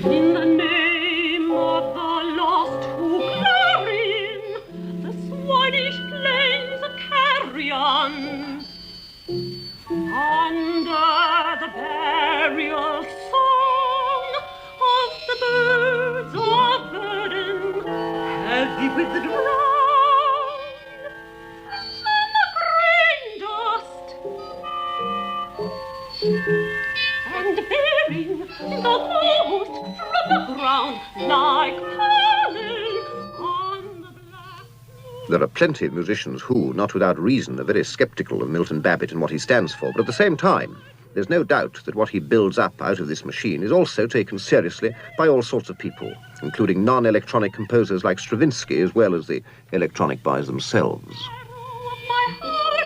In the name of the lost who glory in the Swedish plains of carrion, under the burial song of the birds of burden, heavy with the drown and the grain dust, and bearing the ghost from the ground like pollen on the black. There are plenty of musicians who, not without reason, are very sceptical of Milton Babbit and what he stands for, but at the same time, there's no doubt that what he builds up out of this machine is also taken seriously by all sorts of people, including non-electronic composers like Stravinsky, as well as the electronic boys themselves.